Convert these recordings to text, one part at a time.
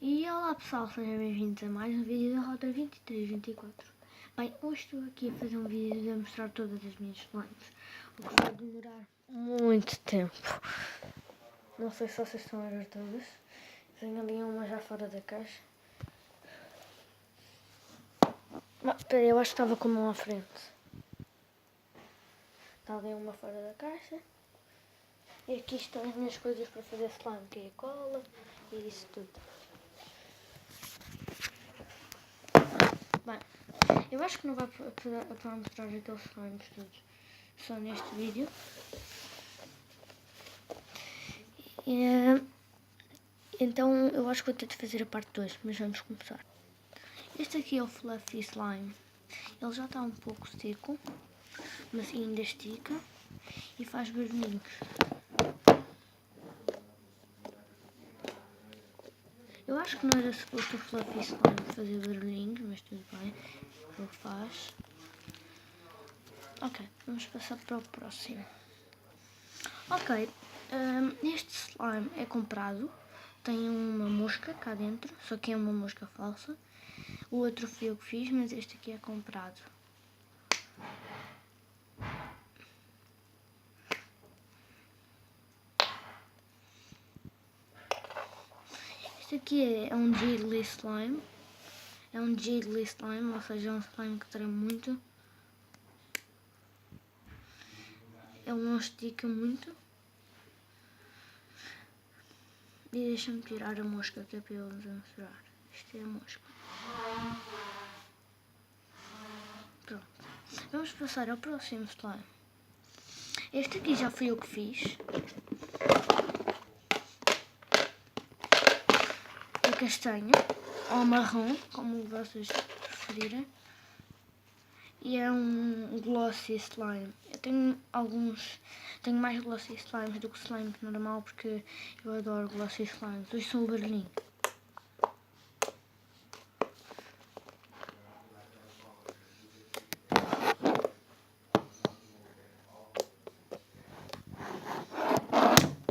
E olá pessoal, sejam bem-vindos a mais um vídeo da Rota 2324. Bem, hoje estou aqui a fazer um vídeo a mostrar todas as minhas slimes, o que vai demorar muito tempo. Não sei se vocês estão a ver todas. Tenho ali uma já fora da caixa. Espera, eu acho que estava com uma à frente. Está ali uma fora da caixa. E aqui estão as minhas coisas para fazer slime, que é a cola e isso tudo. Bem, eu acho que não vai para mostrar aqueles slimes todos só neste vídeo. Então eu acho que vou ter de fazer a parte 2, mas vamos começar. Este aqui é o Fluffy Slime. Ele já está um pouco seco, mas ainda estica e faz barulhinhos. Eu acho que não era suposto o Fluffy Slime fazer barulhinhos, mas tudo bem, ele faz. Ok, vamos passar para o próximo. Ok, este slime é comprado, tem uma mosca cá dentro, só que é uma mosca falsa. O outro fui eu que fiz, mas este aqui é comprado. Este aqui é um Jiggly Slime. É um Jiggly Slime, ou seja, é um slime que treme muito. Ele não estica muito. E deixa-me tirar a mosca, que é para eu mostrar. Isto é a mosca. Pronto. Vamos passar ao próximo slime. Este aqui já fui eu que fiz. É castanho, ou marrom, como vocês preferirem. E é um glossy slime. Eu tenho mais glossy slimes do que slime normal, porque eu adoro glossy slimes. Hoje são o barulhinho.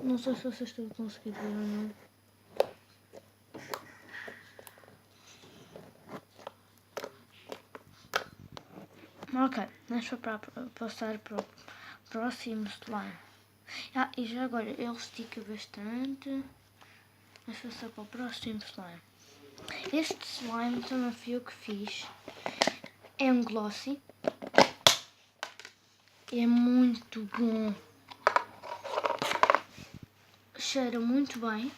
Não sei se vocês estão a conseguir ver ou não. Ok, vamos passar para o próximo slime. E já agora, ele estica bastante. Vamos passar para o próximo slime. Este slime também fui eu que fiz. É um glossy. É muito bom. Cheira muito bem.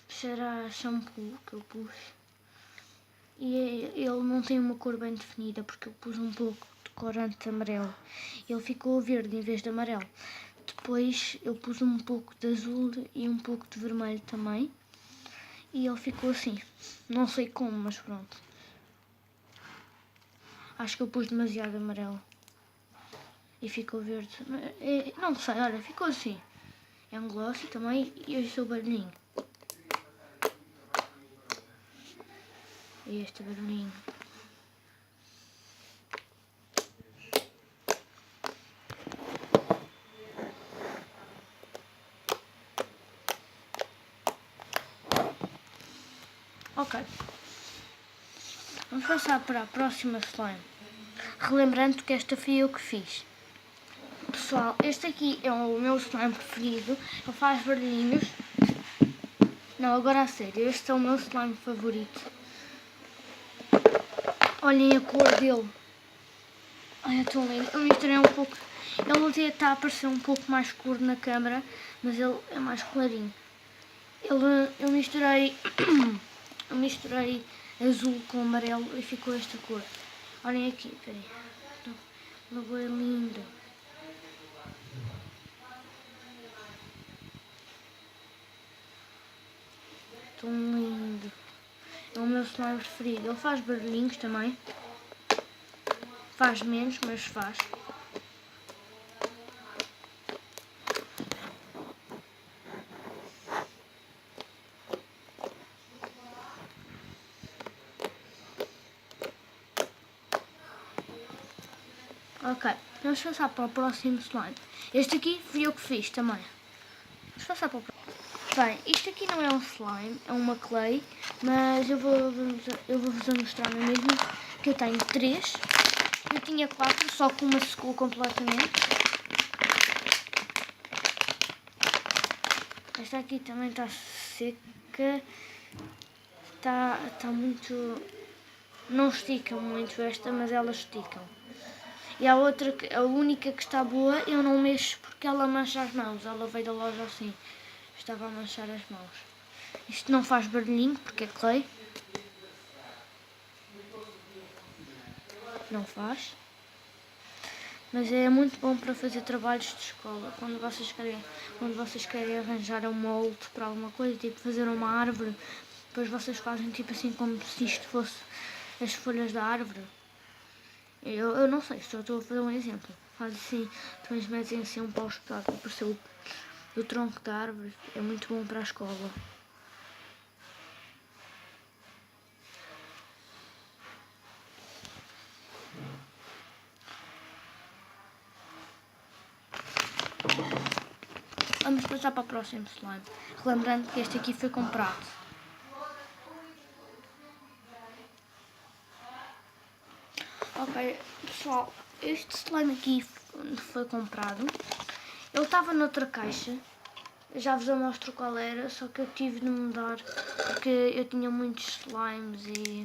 Cheira a shampoo que eu pus. E ele não tem uma cor bem definida, porque eu pus um pouco de corante amarelo. Ele ficou verde em vez de amarelo. Depois eu pus um pouco de azul e um pouco de vermelho também. E ele ficou assim. Não sei como, mas pronto. Acho que eu pus demasiado amarelo. E ficou verde. Não sei, olha, ficou assim. É um glossy também e este é o barulhinho. E este barulhinho. Ok. Vamos passar para a próxima slime. Relembrando que esta fui eu que fiz. Pessoal, este aqui é o meu slime preferido. Ele faz barulhinhos. Não, agora a sério, este é o meu slime favorito. Olhem a cor dele. Ai, é tão lindo. Eu misturei um pouco. Ele até está a parecer um pouco mais escuro na câmera, mas ele é mais clarinho. Eu misturei azul com amarelo e ficou esta cor. Olhem aqui, peraí. Uma cor linda. Tão lindo. É o meu slime preferido. Ele faz barulhinhos também. Faz menos, mas faz. Ok, vamos passar para o próximo slime. Este aqui fui eu que fiz também. Vamos passar para o próximo. Bem, isto aqui não é um slime, é uma clay, mas eu vou-vos mostrar mesmo que eu tenho 3. Eu tinha 4, só que uma secou completamente. Esta aqui também está seca. Está muito... Não estica muito esta, mas elas esticam. E a outra, a única que está boa, eu não mexo porque ela mancha as mãos. Ela veio da loja assim. Estava a manchar as mãos. Isto não faz barulhinho porque é clay. Não faz. Mas é muito bom para fazer trabalhos de escola. Quando vocês querem arranjar um molde para alguma coisa, tipo fazer uma árvore, depois vocês fazem tipo assim como se isto fosse as folhas da árvore. Eu não sei, só estou a fazer um exemplo. Faz assim, depois metem assim um pau espetado para aparecer o tronco da árvore. É muito bom para a escola. Vamos passar para o próximo slime. Lembrando que este aqui foi comprado. Ok, pessoal, este slime aqui foi comprado. Ele estava noutra caixa. Já vos mostro qual era, só que eu tive de mudar porque eu tinha muitos slimes e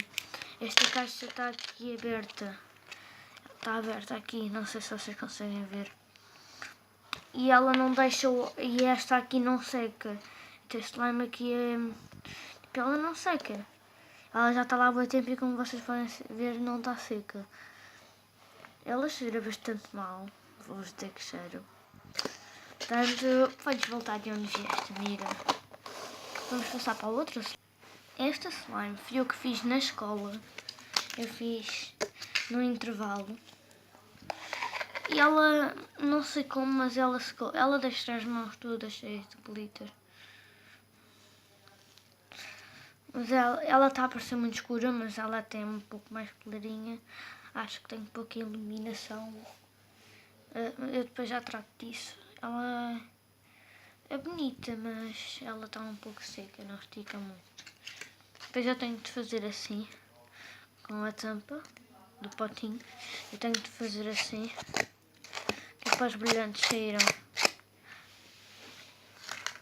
esta caixa está aqui aberta. Está aberta aqui, não sei se vocês conseguem ver. E ela não deixa, e esta aqui não seca. Este slime aqui é, tipo, ela não seca. Ela já está lá há muito tempo e como vocês podem ver não está seca. Ela cheira bastante mal, vou-vos dizer que cheiro. Portanto, podes voltar de onde vieste, amiga. Vamos passar para o outro slime. Esta slime fui eu que fiz na escola. Eu fiz no intervalo. E ela, não sei como, mas ela secou. Ela deixa as mãos todas cheias de glitter. Mas ela está a parecer muito escura, mas ela tem um pouco mais clarinha. Acho que tem pouca iluminação. Eu depois já trato disso. Ela é bonita, mas ela está um pouco seca, não estica muito. Depois eu tenho de fazer assim, com a tampa do potinho. Eu tenho de fazer assim, que para os brilhantes saíram.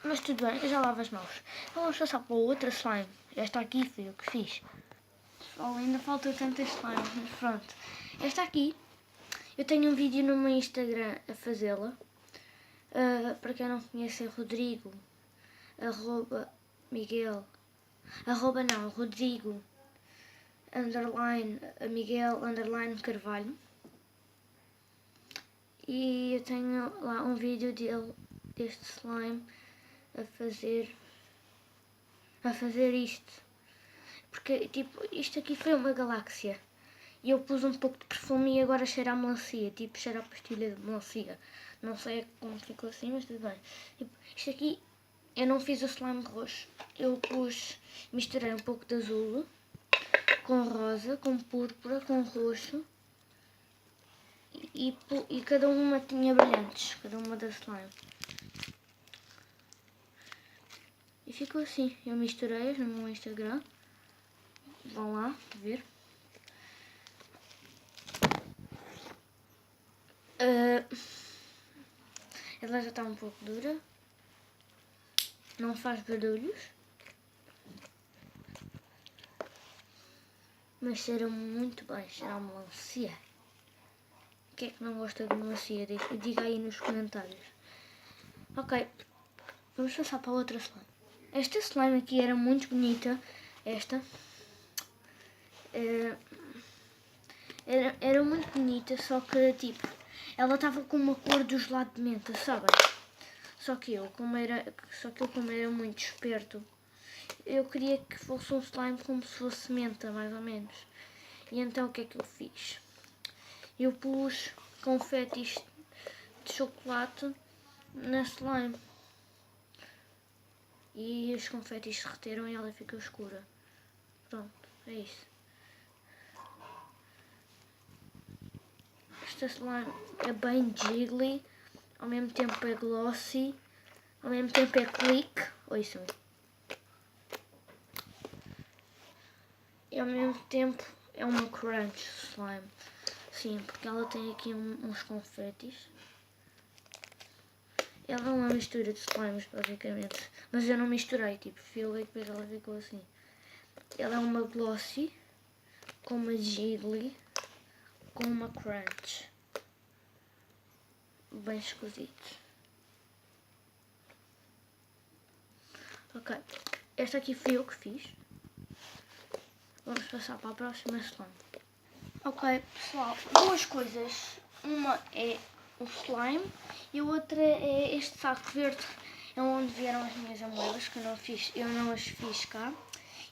Mas tudo bem, eu já lavo as mãos. Então vamos passar para outra slime. Esta aqui foi eu que fiz. Pessoal, ainda falta tantas slimes, mas pronto. Esta aqui, eu tenho um vídeo no meu Instagram a fazê-la. Para quem não conhece é Rodrigo, @Miguel, Rodrigo, Miguel, Carvalho. E eu tenho lá um vídeo deste slime a fazer isto. Porque, tipo, isto aqui foi uma galáxia. E eu pus um pouco de perfume e agora cheira a melancia. Tipo, cheira a pastilha de melancia. Não sei como ficou assim, mas tudo bem. Tipo, isto aqui, eu não fiz o slime roxo. Eu misturei um pouco de azul com rosa, com púrpura, com roxo. E cada uma tinha brilhantes, cada uma da slime. E ficou assim. Eu misturei-as no meu Instagram. Vão lá ver. Ela já está um pouco dura. Não faz barulhos. Mas cheira muito bem. Cheira a melancia. Quem é que não gosta de melancia? Diga aí nos comentários. Ok. Vamos passar para a outra slime. Esta slime aqui era muito bonita. Esta. Era muito bonita, só que tipo, ela estava com uma cor do gelado de menta, sabem? Só que eu, como era muito esperto, eu queria que fosse um slime como se fosse menta, mais ou menos. E então o que é que eu fiz? Eu pus confetis de chocolate na slime. E os confetis derreteram e ela ficou escura. Pronto, é isso. Esta slime é bem jiggly, ao mesmo tempo é glossy. Ao mesmo tempo é clique. Ouçam. E ao mesmo tempo é uma crunch slime. Sim, porque ela tem aqui uns confetis. Ela é uma mistura de slimes, basicamente. Mas eu não misturei, tipo, fila e depois ela ficou assim. Ela é uma glossy, com uma jiggly, com uma crunch. Bem esquisito. Ok, esta aqui fui eu que fiz. Vamos passar para a próxima slime. Ok, pessoal, duas coisas. Uma é o slime e a outra é este saco verde. É onde vieram as minhas amoedas, que eu não as fiz cá.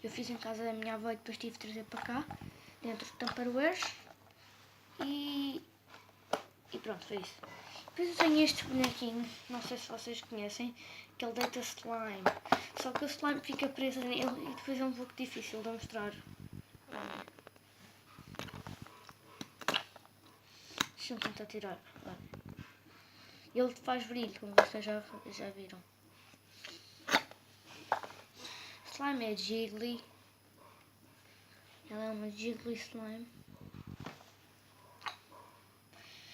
Eu fiz em casa da minha avó e depois tive de trazer para cá, dentro de Tupperwares. E pronto, foi isso. Depois eu tenho este bonequinho, não sei se vocês conhecem, que ele deita slime. Só que o slime fica preso nele e depois é um pouco difícil de mostrar. Deixa-me tentar tirar. Ele faz brilho, como vocês já viram. Slime é jiggly. Ela é uma jiggly slime.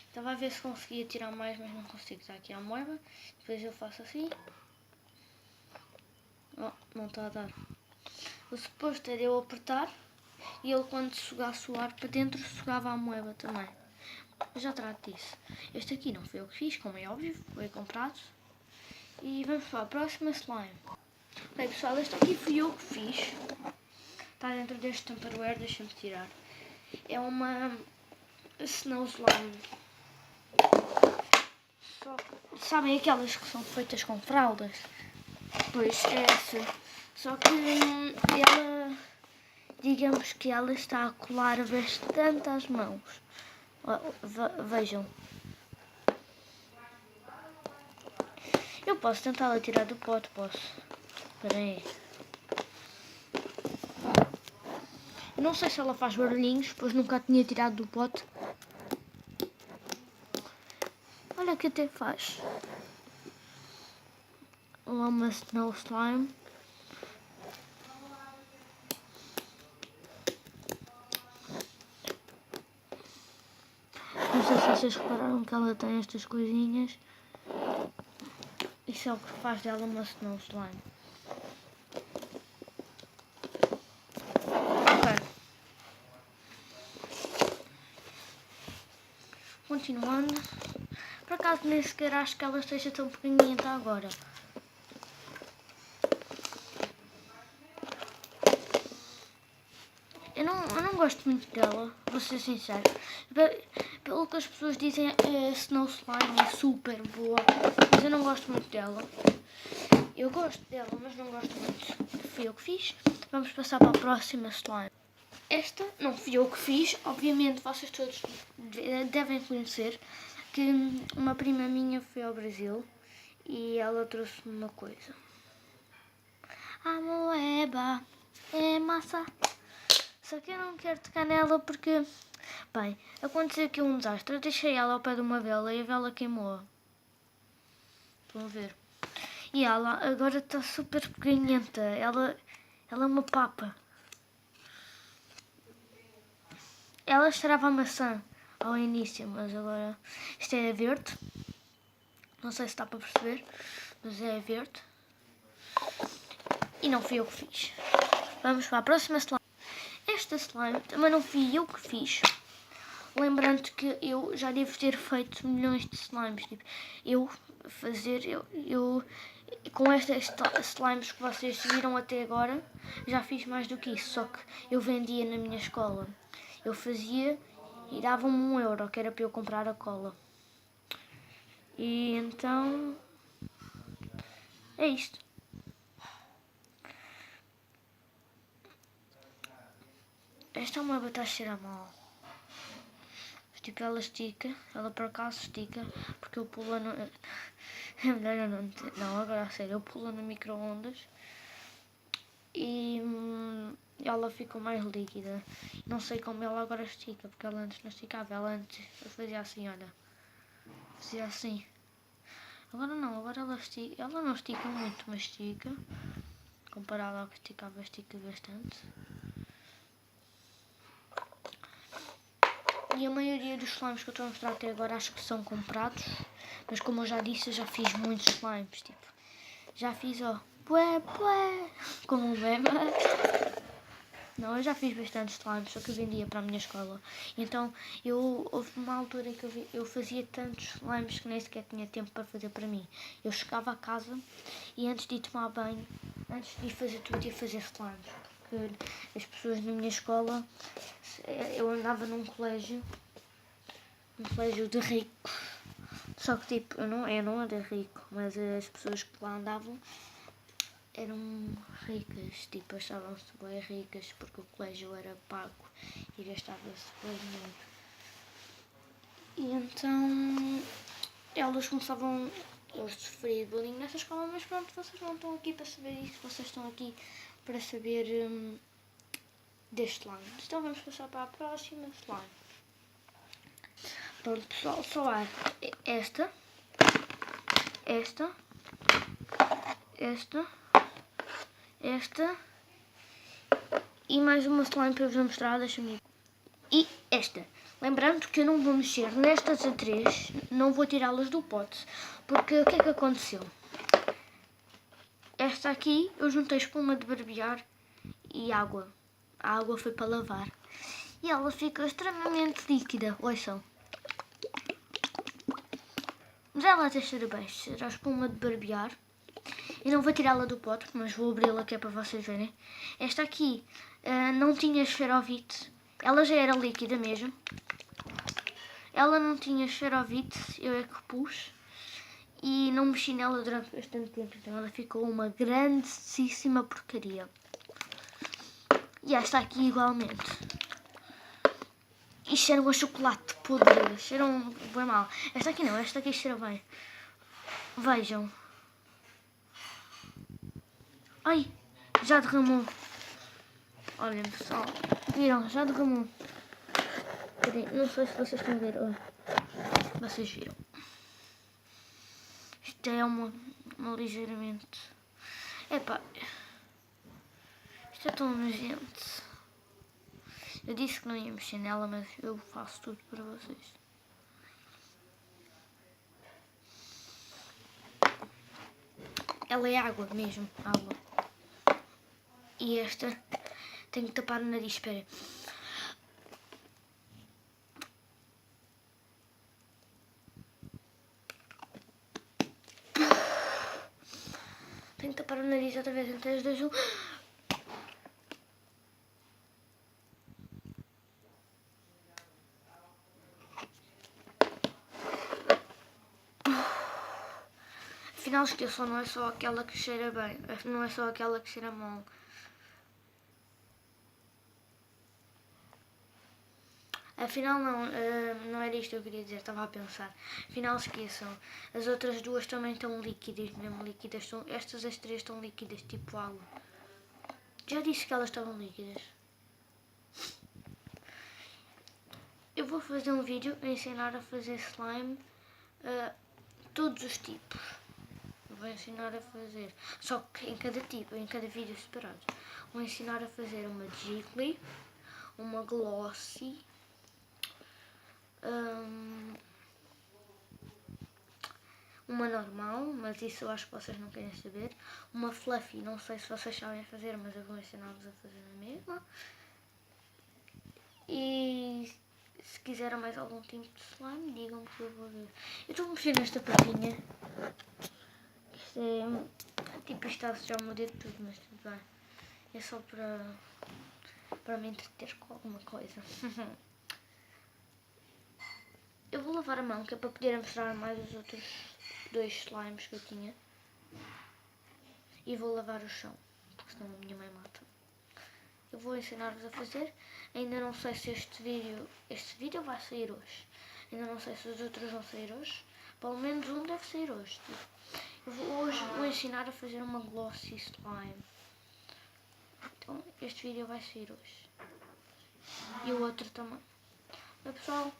Estava a ver se conseguia tirar mais, mas não consigo. Está aqui a moeda. Depois eu faço assim. Oh, não está a dar. O suposto era eu apertar e ele, quando sugasse o ar para dentro, sugava a moeda também. Eu já trato disso. Este aqui não foi eu que fiz, como é óbvio, foi comprado. E vamos para a próxima slime. Bem pessoal, este aqui fui eu que fiz. Está dentro deste Tupperware, deixa-me tirar. É uma snow slime. Sabem aquelas que são feitas com fraldas? Pois é essa. Só que ela, digamos que ela está a colar bastante às mãos. Vejam. Eu posso tentá-la tirar do pote, posso. Espera aí. Eu não sei se ela faz barulhinhos, pois nunca a tinha tirado do pote. Olha que até faz. Uma snow slime. Não sei se vocês repararam que ela tem estas coisinhas. Isso é o que faz dela uma snow slime. Ok. Continuando. Por acaso nem sequer acho que ela esteja tão pequenininha agora. Eu não gosto muito dela, vou ser sincero. Pelo que as pessoas dizem, a Snow Slime é super boa, mas eu não gosto muito dela. Eu gosto dela, mas não gosto muito. Fui eu que fiz. Vamos passar para a próxima slime. Esta não fui eu que fiz, obviamente vocês todos devem conhecer que uma prima minha foi ao Brasil e ela trouxe-me uma coisa. A moeba é massa. Só que eu não quero tocar nela porque, bem, aconteceu aqui um desastre. Eu deixei ela ao pé de uma vela e a vela queimou. Estão a ver? E ela agora está super pequenhenta. Ela é uma papa. Ela cheirava a maçã ao início, mas agora isto é verde. Não sei se está para perceber, mas é verde. E não fui eu que fiz. Vamos para a próxima slime. Esta slime também não fui eu que fiz. Lembrando que eu já devo ter feito milhões de slimes. Tipo, eu com estas slimes que vocês viram até agora, já fiz mais do que isso. Só que eu vendia na minha escola. Eu fazia e davam-me €1, que era para eu comprar a cola. E então é isto. Esta é uma batata cheira mal. Tipo, ela estica, ela por acaso estica, porque eu pulo no... É melhor eu não, agora a sério, eu pulo no micro-ondas e ela ficou mais líquida. Não sei como ela agora estica, porque ela antes não esticava, ela antes eu fazia assim, olha. Fazia assim. Agora não, agora ela não estica muito, mas estica. Comparado ao que esticava, estica bastante. E a maioria dos slimes que eu estou a mostrar até agora acho que são comprados. Mas como eu já disse, eu já fiz muitos slimes, tipo. Já fiz, ó, bué, bué, como um bebê. Não, eu já fiz bastante slimes, só que eu vendia para a minha escola. Então, houve uma altura em que eu fazia tantos slimes que nem sequer tinha tempo para fazer para mim. Eu chegava a casa e antes de ir tomar banho, antes de ir fazer tudo, ia fazer slimes. Porque as pessoas na minha escola, eu andava num colégio de ricos. Só que tipo, eu não era rico, mas as pessoas que lá andavam eram ricas, tipo, achavam-se bem ricas porque o colégio era pago e gastava-se bem dinheiro. E então elas começavam, eu sofri bullying nessa escola, mas pronto, vocês não estão aqui para saber isso, vocês estão aqui para saber deste slime. Então vamos passar para a próxima slime. Pronto pessoal, só há esta e mais uma slime para vos mostrar, deixa-me. E esta. Lembrando que eu não vou mexer nestas a três, não vou tirá-las do pote, porque o que é que aconteceu? Esta aqui eu juntei espuma de barbear e água. A água foi para lavar. E ela fica extremamente líquida, ouçam. Mas ela até cheira bem, cheira a espuma de barbear. Eu não vou tirá-la do pote, mas vou abri-la que é para vocês verem. Esta aqui não tinha esferovite. Ela já era líquida mesmo. Ela não tinha esferovite, eu é que pus. E não mexi nela durante bastante tempo. Então ela ficou uma grandíssima porcaria. E esta aqui igualmente. E cheiram a chocolate podre. Cheiram bem mal. Esta aqui não, esta aqui cheira bem. Vejam. Ai, já derramou. Olhem pessoal, viram? Já derramou. Não sei se vocês estão a ver. Vocês viram. Isto é uma ligeiramente. Epá. Isto é tão nojento. Eu disse que não ia mexer nela, mas eu faço tudo para vocês. Ela é água mesmo, água. E esta tenho que tapar o nariz, espera. Tenho que tapar o nariz outra vez em 3, 2, 1. Afinal esqueçam, não é só aquela que cheira bem, não é só aquela que cheira mal. Afinal não era isto que eu queria dizer, estava a pensar. Afinal esqueçam, as outras duas também estão líquidas, mesmo líquidas. Estas as três estão líquidas, tipo água. Já disse que elas estavam líquidas. Eu vou fazer um vídeo a ensinar a fazer slime, todos os tipos. Vou ensinar a fazer, só que em cada tipo, em cada vídeo separado. Vou ensinar a fazer uma jiggly, uma glossy, uma normal, mas isso eu acho que vocês não querem saber. Uma fluffy, não sei se vocês sabem fazer, mas eu vou ensinar-vos a fazer a mesma. E se quiserem mais algum tipo de slime, digam que eu vou ver. Eu estou a mexer nesta patinha. Isto é... tipo, isto está já o meu dedo tudo, mas tudo bem. É só para me entreter com alguma coisa. Eu vou lavar a mão, que é para poder mostrar mais os outros 2 slimes que eu tinha. E vou lavar o chão, porque senão a minha mãe mata. Eu vou ensinar-vos a fazer. Ainda não sei se este vídeo vai sair hoje. Ainda não sei se os outros vão sair hoje. Pelo menos um deve sair hoje. Eu hoje vou ensinar a fazer uma glossy slime. Então este vídeo vai sair hoje. E o outro também. Mas pessoal,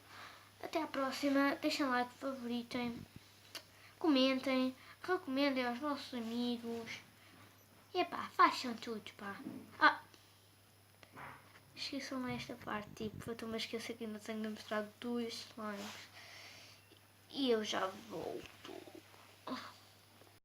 até à próxima. Deixem like, favoritem. comentem, recomendem aos vossos amigos. E pá, façam tudo, pá. Esqueçam esta parte, tipo, eu estou-me a esquecer que ainda tenho de mostrar 2 slimes. E eu já volto.